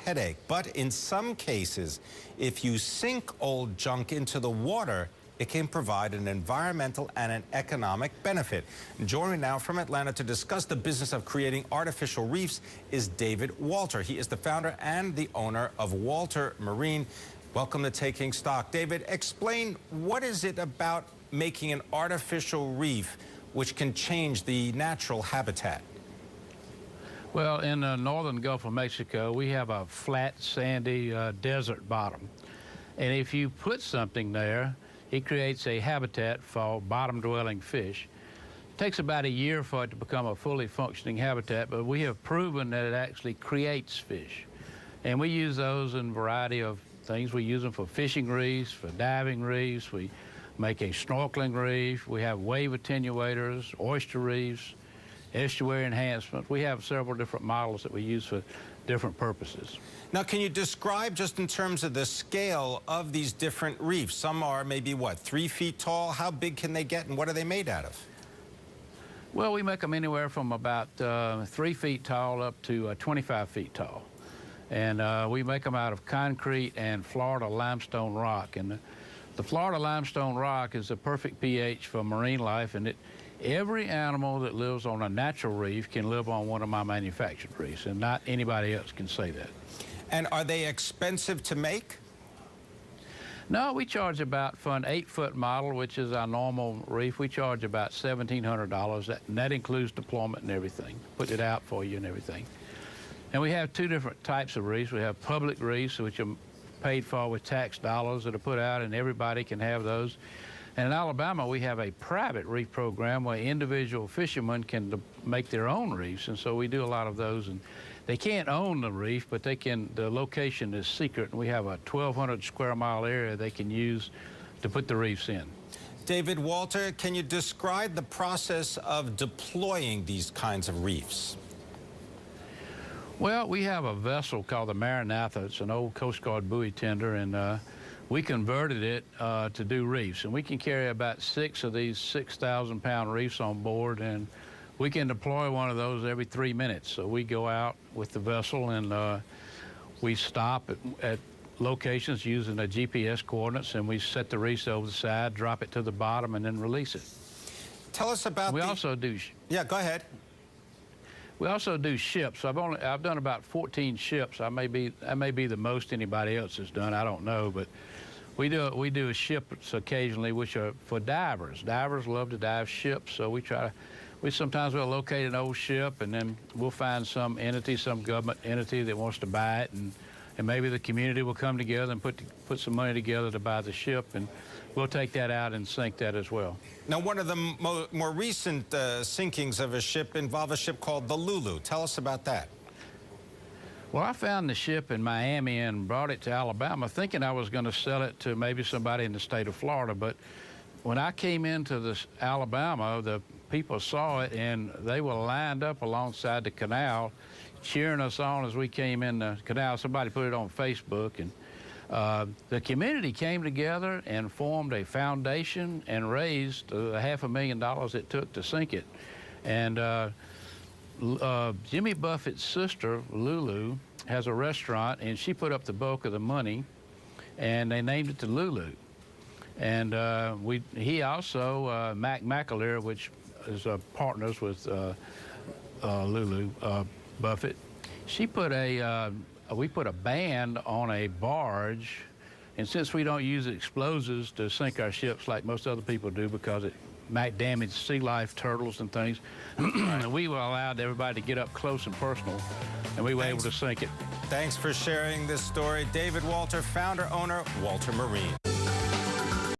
headache. But in some cases, if you sink old junk into the water, it can provide an environmental and an economic benefit. Joining me now from Atlanta to discuss the business of creating artificial reefs is David Walter. He is the founder and the owner of Walter Marine. Welcome to Taking Stock. David, explain, what is it about making an artificial reef which can change the natural habitat? Well, in the northern Gulf of Mexico, we have a flat, sandy desert bottom. And if you put something there, it creates a habitat for bottom-dwelling fish. It takes about a year for it to become a fully functioning habitat, but we have proven that it actually creates fish. And we use those in a variety of things. We use them for fishing reefs, for diving reefs. We make a snorkeling reef. We have wave attenuators, oyster reefs, estuary enhancement. We have several different models that we use for different purposes. Now, can you describe, just in terms of the scale of these different reefs? Some are maybe, what, 3 feet tall? How big can they get, and what are they made out of? Well, we make them anywhere from about 3 feet tall up to 25 feet tall. And we make them out of concrete and Florida limestone rock. And the Florida limestone rock is the perfect pH for marine life, and every animal that lives on a natural reef can live on one of my manufactured reefs, and not anybody else can say that. And are they expensive to make? No, we charge about, for an 8-foot model, which is our normal reef, we charge about $1,700, and that includes deployment and everything, put it out for you and everything. And we have 2 different types of reefs. We have public reefs, which are paid for with tax dollars that are put out, and everybody can have those. And in Alabama, we have a private reef program where individual fishermen can make their own reefs, and so we do a lot of those. And they can't own the reef, but they can. The location is secret, and we have a 1,200 square mile area they can use to put the reefs in. David Walter, can you describe the process of deploying these kinds of reefs? Well, we have a vessel called the Maranatha. It's an old Coast Guard buoy tender, and we converted it to do reefs. And we can carry about 6 of these 6,000-pound reefs on board, and we can deploy one of those every 3 minutes. So we go out with the vessel, and we stop at locations using the GPS coordinates, and we set the reefs over the side, drop it to the bottom, and then release it. Tell us about We also do... Yeah, go ahead. We also do ships. I've done about 14 ships. That may be the most anybody else has done. I don't know, but we do ships occasionally, which are for divers. Divers love to dive ships, so we sometimes will locate an old ship, and then we'll find some entity, some government entity that wants to buy it, and maybe the community will come together and put some money together to buy the ship, and we'll take that out and sink that as well. Now, one of the more recent sinkings of a ship involved a ship called the Lulu. Tell us about that. Well, I found the ship in Miami and brought it to Alabama, thinking I was going to sell it to maybe somebody in the state of Florida. But when I came into this Alabama, the people saw it, and they were lined up alongside the canal, cheering us on as we came in the canal. Somebody put it on Facebook, and the community came together and formed a foundation and raised $500,000 it took to sink it. And Jimmy Buffett's sister, Lulu, has a restaurant, and she put up the bulk of the money, and they named it the Lulu. And he also, Mac McAleer, which is partners with Lulu Buffett, we put a band on a barge, and since we don't use explosives to sink our ships like most other people do because it might damage sea life, turtles and things, we were allowed everybody to get up close and personal, and we were able to sink it. Thanks for sharing this story. David Walter, founder, owner, Walter Marine.